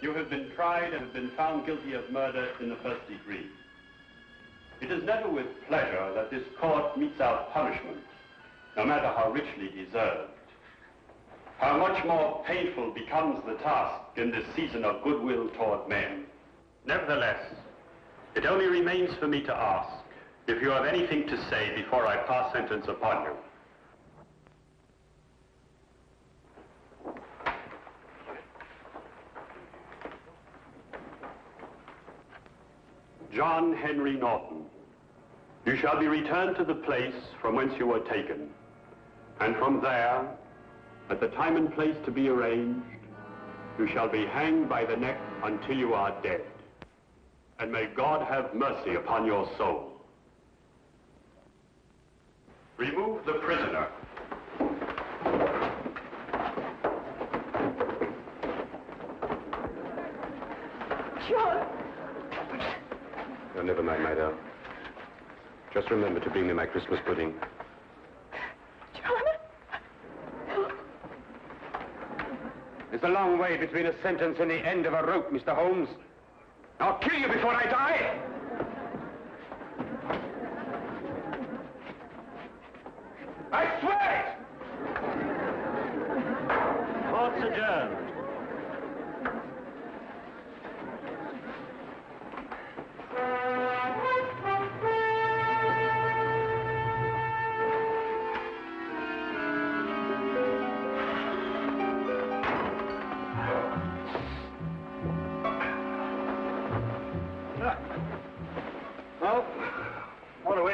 You have been tried and have been found guilty of murder in the first degree. It is never with pleasure that this court metes out punishment, no matter how richly deserved. How much more painful becomes the task in this season of goodwill toward men. Nevertheless, it only remains for me to ask if you have anything to say before I pass sentence upon you. John Henry Norton, you shall be returned to the place from whence you were taken, and from there, at the time and place to be arranged, you shall be hanged by the neck until you are dead. And may God have mercy upon your soul. Remove the prisoner. John! Oh, never mind, my darling. Just remember to bring me my Christmas pudding. John? There's a long way between a sentence and the end of a rope, Mr. Holmes. I'll kill you before I die! I swear it! Court's adjourned.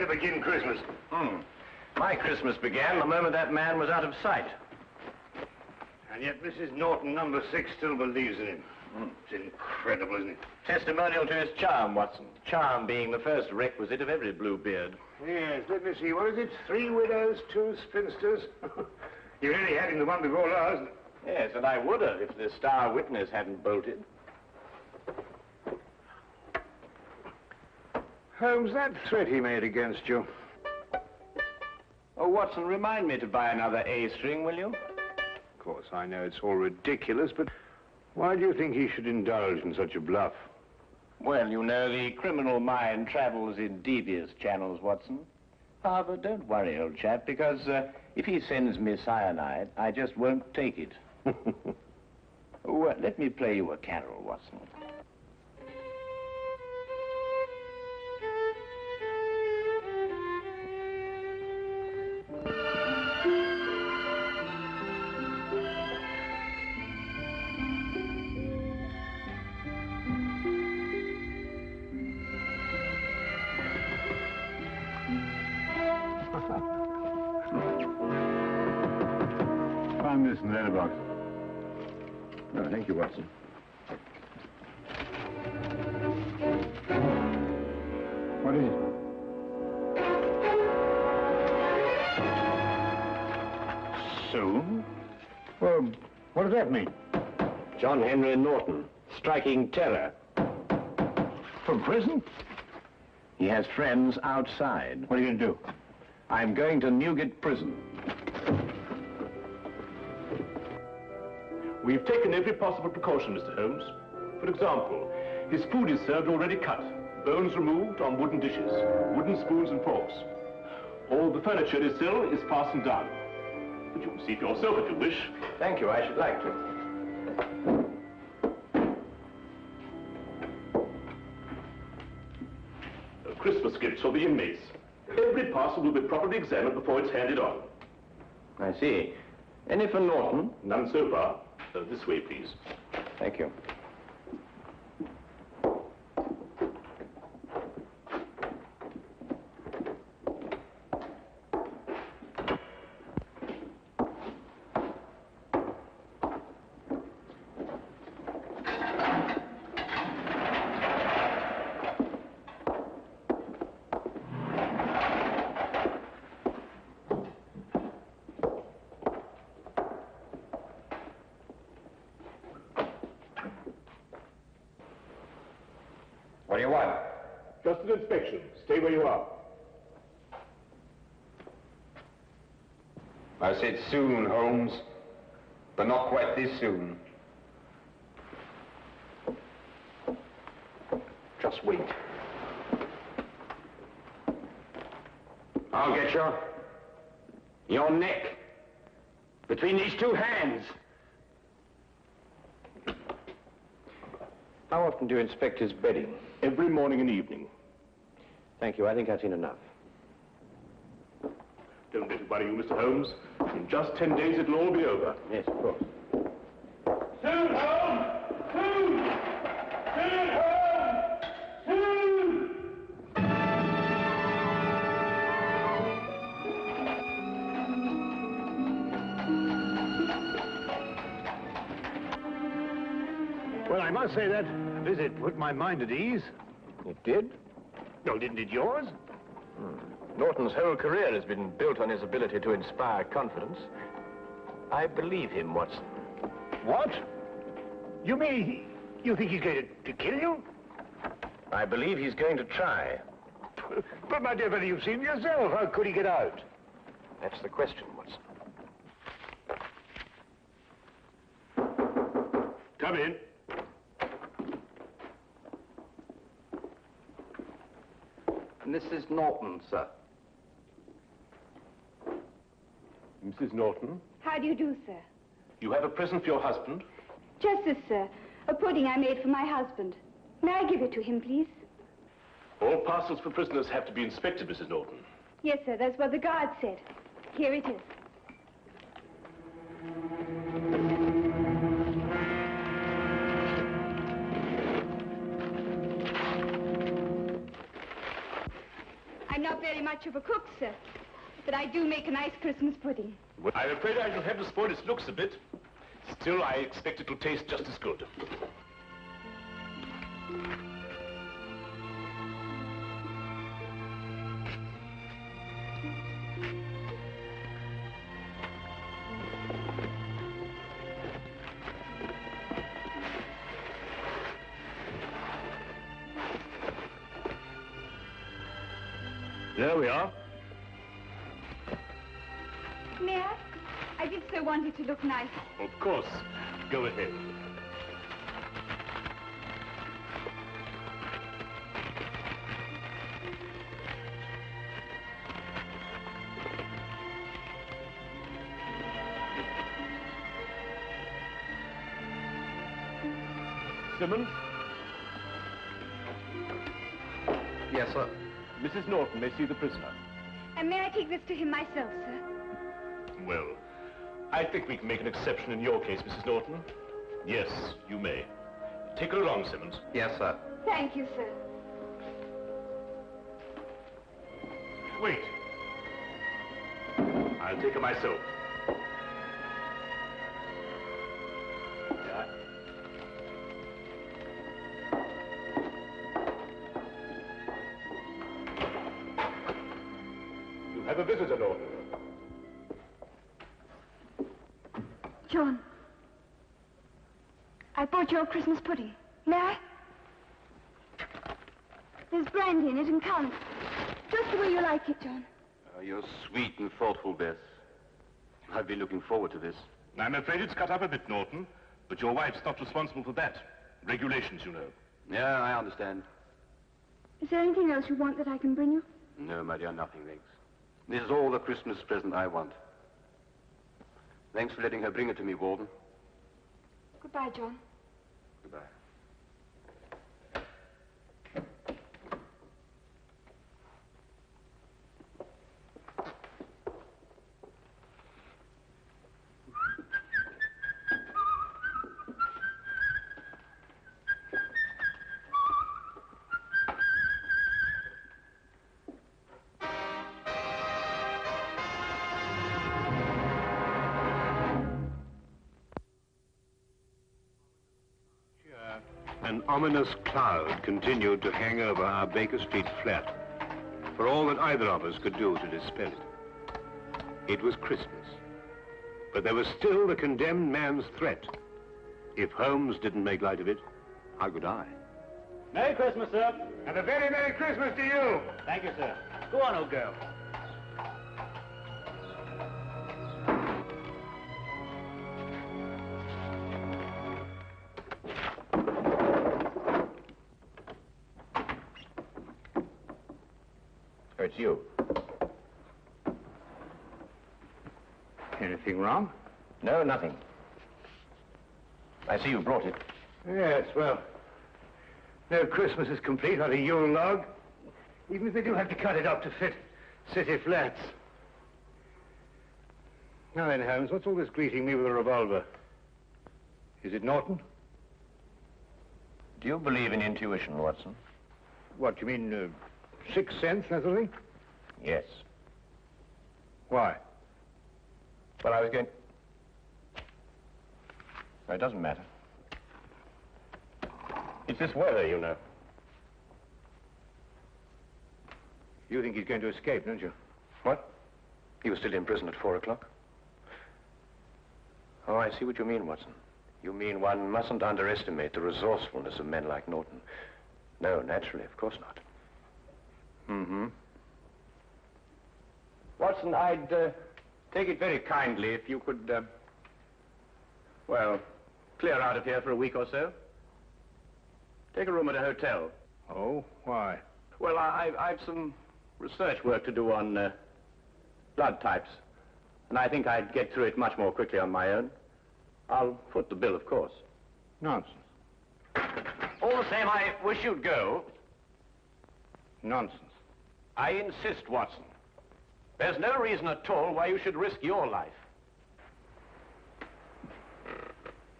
Begin Christmas. My Christmas began the moment that man was out of sight. And yet Mrs. Norton, number 6, still believes in him. It's incredible, isn't it? Testimonial to his charm, Watson. Charm being the first requisite of every Bluebeard. Yes, let me see. What is it? 3 widows, 2 spinsters. You really had him the one before last. Yes, and I would have if the star witness hadn't bolted. Holmes, that threat he made against you. Oh, Watson, remind me to buy another A string, will you? Of course, I know it's all ridiculous, but why do you think he should indulge in such a bluff? Well, you know, the criminal mind travels in devious channels, Watson. However, don't worry, old chap, because if he sends me cyanide, I just won't take it. Oh, let me play you a carol, Watson. Find this in the letterbox. Oh, thank you, Watson. What is it? Soon? Well, what does that mean? John Henry Norton, striking terror. From prison? He has friends outside. What are you going to do? I'm going to Newgate Prison. We've taken every possible precaution, Mr. Holmes. For example, his food is served already cut, bones removed on wooden dishes, wooden spoons and forks. All the furniture is fastened down. But you can see for yourself if you wish. Thank you, I should like to. Christmas gifts for the inmates. Every parcel will be properly examined before it's handed on. I see. Any for Norton? None so far. This way, please. Thank you. What do you want? Just an inspection. Stay where you are. I said soon, Holmes, but not quite this soon. wait. I'll get you. Your neck. Between these two hands. How often do you inspect his bedding? Every morning and evening. Thank you. I think I've seen enough. Don't let it worry you, Mr. Holmes. In just 10 days, it'll all be over. Yes, of course. Soon, Holmes! Soon! Soon, Holmes! Soon! Well, I must say that visit put my mind at ease. It did? No, didn't it yours? Norton's whole career has been built on his ability to inspire confidence. I believe him, Watson. What? You mean you think he's going to kill you? I believe he's going to try. But, my dear fellow, you've seen yourself. How could he get out? That's the question, Watson. Come in. Mrs. Norton, sir. Mrs. Norton, How do you do, sir? you have a present for your husband? Just this, sir. A pudding I made for my husband. May I give it to him, please? All parcels for prisoners have to be inspected, Mrs. Norton. Yes, sir. That's what the guard said. Here it is. I'm not very much of a cook, sir, but I do make a nice Christmas pudding. Well, I'm afraid I shall have to spoil its looks a bit. Still, I expect it will taste just as good. There we are. May I? I did so want it to look nice. Of course. Go ahead. Simmons? Yes, sir. Mrs. Norton may see the prisoner. And may I take this to him myself, sir? Well, I think we can make an exception in your case, Mrs. Norton. Yes, you may. Take her along, Simmons. Yes, sir. Thank you, sir. Wait. I'll take her myself. Yeah. You have a visitor, Norton. John, I bought your Christmas pudding. May I? There's brandy in it and currants. Just the way you like it, John. You're sweet and thoughtful, Bess. I've been looking forward to this. I'm afraid it's cut up a bit, Norton, but your wife's not responsible for that. Regulations, you know. Yeah, I understand. Is there anything else you want that I can bring you? No, my dear, nothing, thanks. This is all the Christmas present I want. Thanks for letting her bring it to me, Warden. Goodbye, John. Goodbye. An ominous cloud continued to hang over our Baker Street flat, for all that either of us could do to dispel it. It was Christmas, but there was still the condemned man's threat. If Holmes didn't make light of it, how could I? Merry Christmas, sir. And a very Merry Christmas to you! Thank you, sir. Go on, old girl. It's you. Anything wrong? No, nothing. I see you brought it. Yes, well, no Christmas is complete without a Yule log, even if they do have to cut it up to fit city flats. Now then, Holmes, what's all this greeting me with a revolver? Is it Norton? Do you believe in intuition, Watson? What, you mean, sixth sense, that sort of thing? Yes. Why? Well, I was going... No, it doesn't matter. It's this weather, you know. You think he's going to escape, don't you? What? He was still in prison at 4 o'clock? Oh, I see what you mean, Watson. You mean one mustn't underestimate the resourcefulness of men like Norton. No, naturally, of course not. Mm-hmm. Watson, I'd take it very kindly if you could, well, clear out of here for a week or so. Take a room at a hotel. Oh, why? Well, I've some research work to do on blood types, and I think I'd get through it much more quickly on my own. I'll foot the bill, of course. Nonsense. All the same, I wish you'd go. Nonsense. I insist, Watson. There's no reason at all why you should risk your life.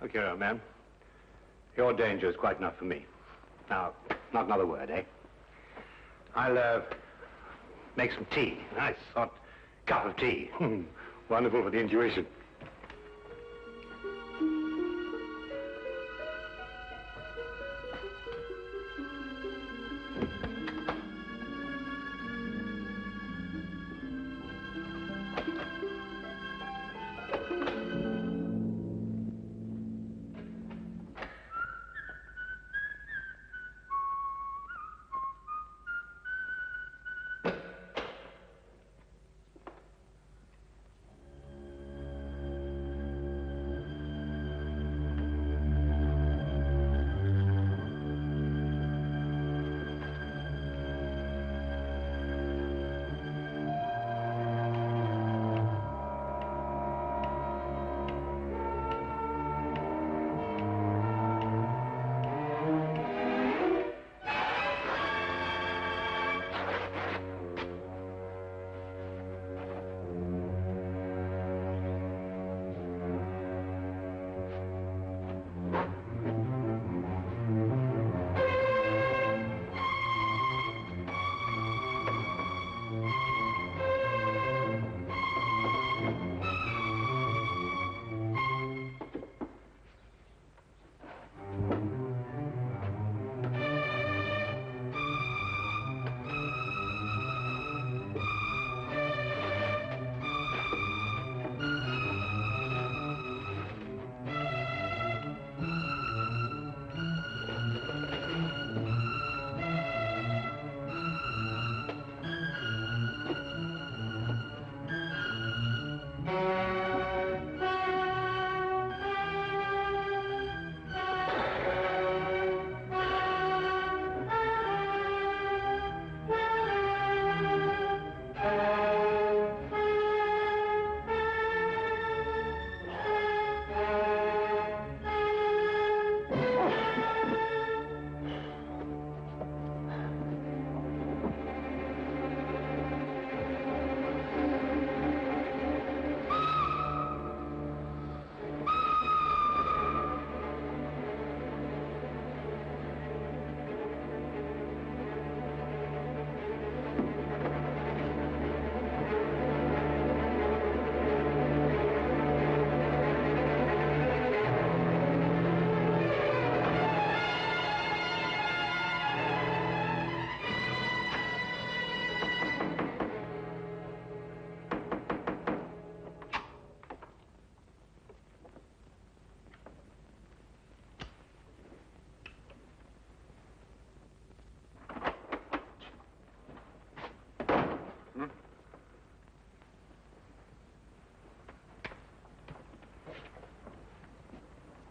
Look here, old man. Your danger is quite enough for me. Now, not another word, eh? I'll, make some tea. Nice hot cup of tea. Wonderful for the intuition.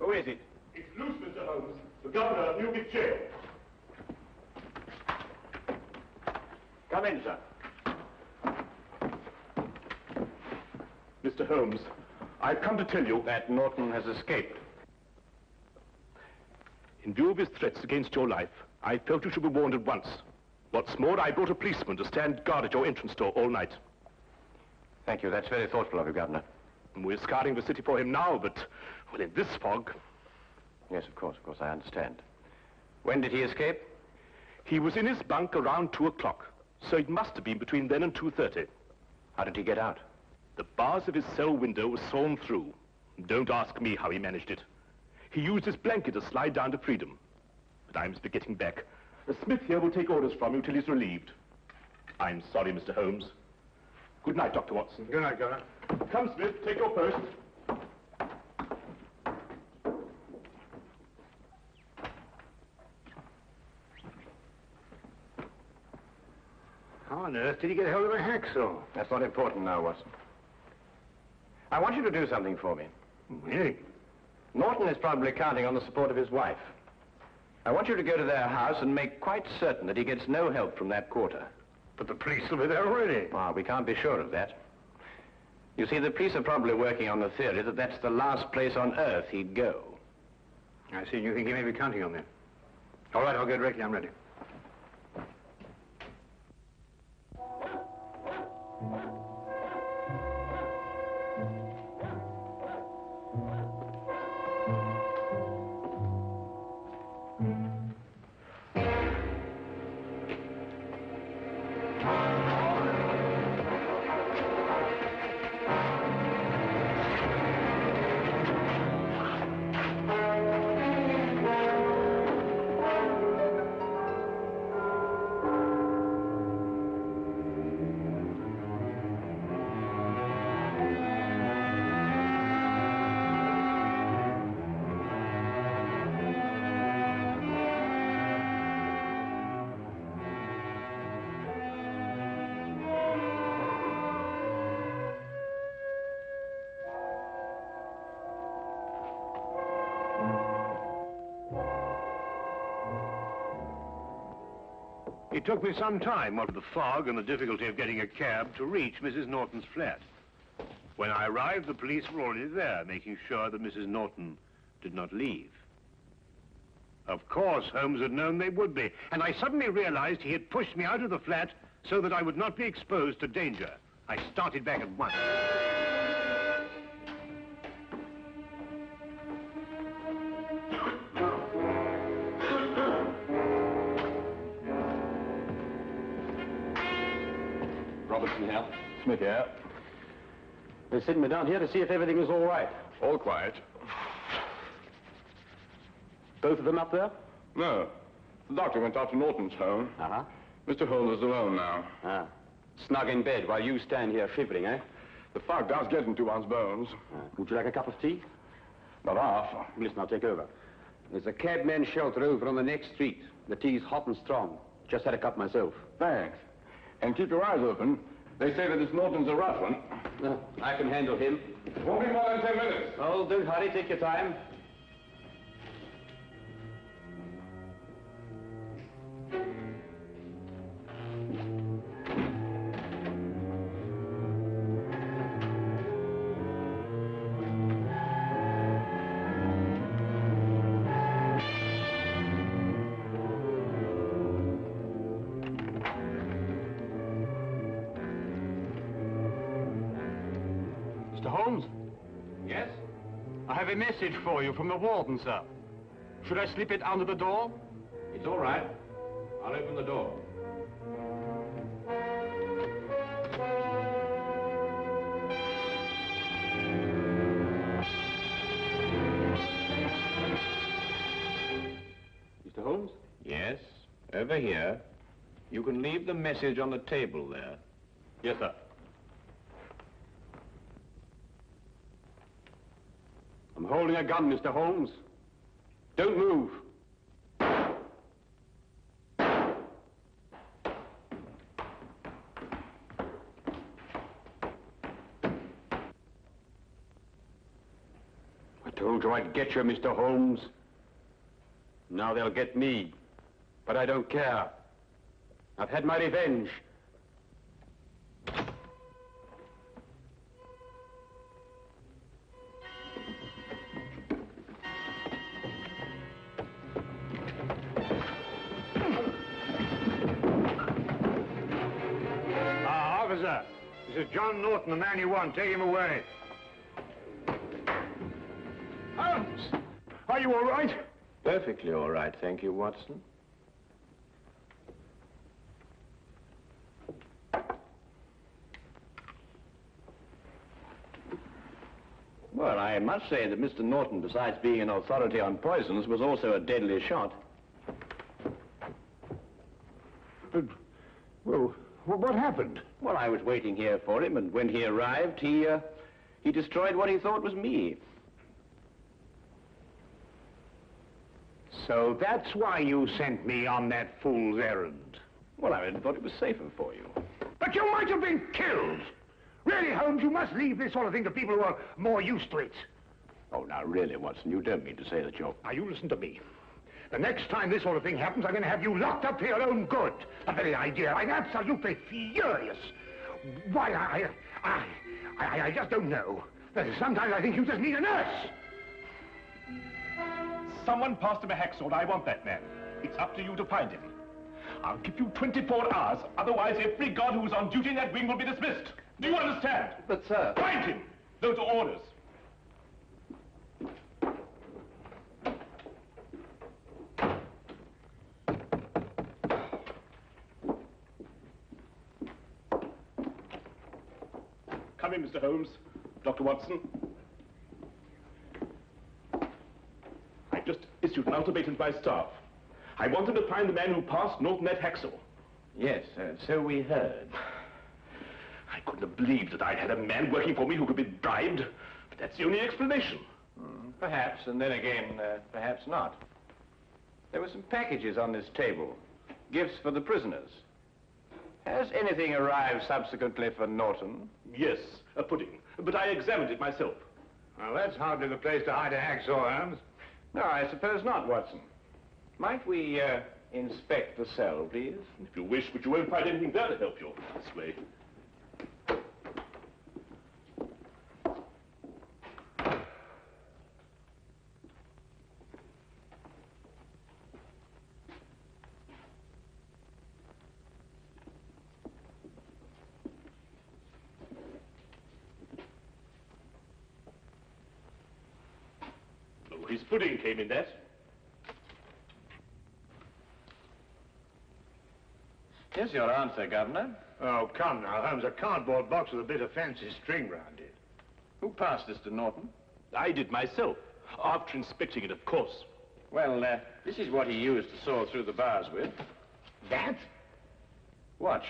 Who is it? It's loose, Mr. Holmes. The governor of Newgate Jail. Come in, sir. Mr. Holmes, I've come to tell you that Norton has escaped. In view of his threats against your life, I felt you should be warned at once. What's more, I brought a policeman to stand guard at your entrance door all night. Thank you. That's very thoughtful of you, Governor. We're scouring the city for him now, but, well, in this fog... Yes, of course, I understand. When did he escape? He was in his bunk around 2 o'clock, so it must have been between then and 2:30. How did he get out? The bars of his cell window were sawn through. Don't ask me how he managed it. He used his blanket to slide down to freedom. But I must be getting back. The Smith here will take orders from you till he's relieved. I'm sorry, Mr. Holmes. Good night, Dr. Watson. Good night, Governor. Come, Smith, take your post. How on earth did he get hold of a hacksaw? That's not important now, Watson. I want you to do something for me. Really? Norton is probably counting on the support of his wife. I want you to go to their house and make quite certain that he gets no help from that quarter. But the police will be there already. Ah, we can't be sure of that. You see, the police are probably working on the theory that that's the last place on earth he'd go. I see. You think he may be counting on that? All right, I'll go directly. I'm ready. It took me some time, what with the fog and the difficulty of getting a cab, to reach Mrs. Norton's flat. When I arrived, the police were already there, making sure that Mrs. Norton did not leave. Of course, Holmes had known they would be, and I suddenly realized he had pushed me out of the flat so that I would not be exposed to danger. I started back at once. Here. Smith here. They sent me down here to see if everything was all right. All quiet. Both of them up there? No. The doctor went out to Norton's home. Uh-huh. Mr. Holmes is alone now. Ah. Snug in bed while you stand here shivering, eh? The fog does get into one's bones. Would you like a cup of tea? Not half. Listen, I'll take over. There's a cabman's shelter over on the next street. The tea's hot and strong. Just had a cup myself. Thanks. And keep your eyes open. They say that this Norton's a rough one. I can handle him. Won't be more than 10 minutes. Oh, don't hurry. Take your time. Holmes? Yes? I have a message for you from the warden, sir. Should I slip it under the door? It's all right. I'll open the door. Mr. Holmes? Yes, over here. You can leave the message on the table there. Yes, sir. I'm holding a gun, Mr. Holmes. Don't move. I told you I'd get you, Mr. Holmes. Now they'll get me. But I don't care. I've had my revenge. This is John Norton, the man you want. Take him away. Holmes! Are you all right? Perfectly all right, thank you, Watson. Well, I must say that Mr. Norton, besides being an authority on poisons, was also a deadly shot. Well, what happened? Well, I was waiting here for him, and when he arrived, he destroyed what he thought was me. So that's why you sent me on that fool's errand. Well, I thought it was safer for you. But you might have been killed. Really, Holmes, you must leave this sort of thing to people who are more used to it. Oh, now, really, Watson, you don't mean to say that you're... Now, you listen to me. The next time this sort of thing happens, I'm going to have you locked up for your own good. The very idea. I'm absolutely furious. Why, I just don't know. Sometimes I think you just need a nurse. Someone passed him a hacksaw, and I want that man. It's up to you to find him. I'll give you 24 hours. Otherwise, every guard who's on duty in that wing will be dismissed. Do you understand? But, sir... Find him! Those are orders. Come in, Mr. Holmes. Dr. Watson. I've just issued an ultimatum to my staff. I want them to find the man who passed Norton that hacksaw. Yes, so we heard. I couldn't have believed that I'd had a man working for me who could be bribed. But that's the only explanation. Perhaps, and then again, perhaps not. There were some packages on this table. Gifts for the prisoners. Has anything arrived subsequently for Norton? Yes, a pudding. But I examined it myself. Well, that's hardly the place to hide a hacksaw, Holmes. No, I suppose not, Watson. Might we, inspect the cell, please? If you wish, but you won't find anything there to help you. This way. Oh, his pudding came in that. Here's your answer, Governor. Oh, come now, Holmes. A cardboard box with a bit of fancy string round it. Who passed this to Norton? I did myself, after inspecting it, of course. Well, this is what he used to saw through the bars with. That? Watch.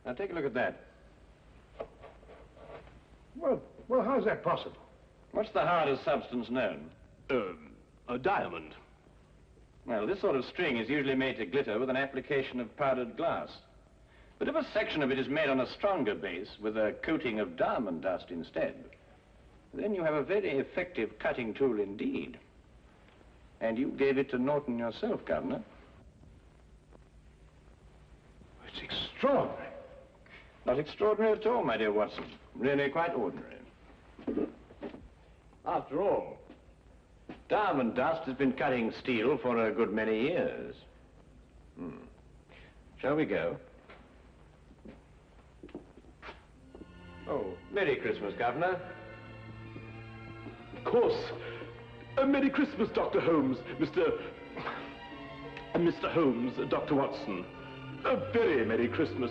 Now, take a look at that. Well, how's that possible? What's the hardest substance known? A diamond. Well, this sort of string is usually made to glitter with an application of powdered glass. But if a section of it is made on a stronger base with a coating of diamond dust instead, then you have a very effective cutting tool indeed. And you gave it to Norton yourself, Governor. It's extraordinary. Not extraordinary at all, my dear Watson. Really quite ordinary. After all, diamond dust has been cutting steel for a good many years. Shall we go? Oh, Merry Christmas, Governor. Of course. Merry Christmas, Dr. Holmes, Mr. Holmes, Dr. Watson. A very Merry Christmas.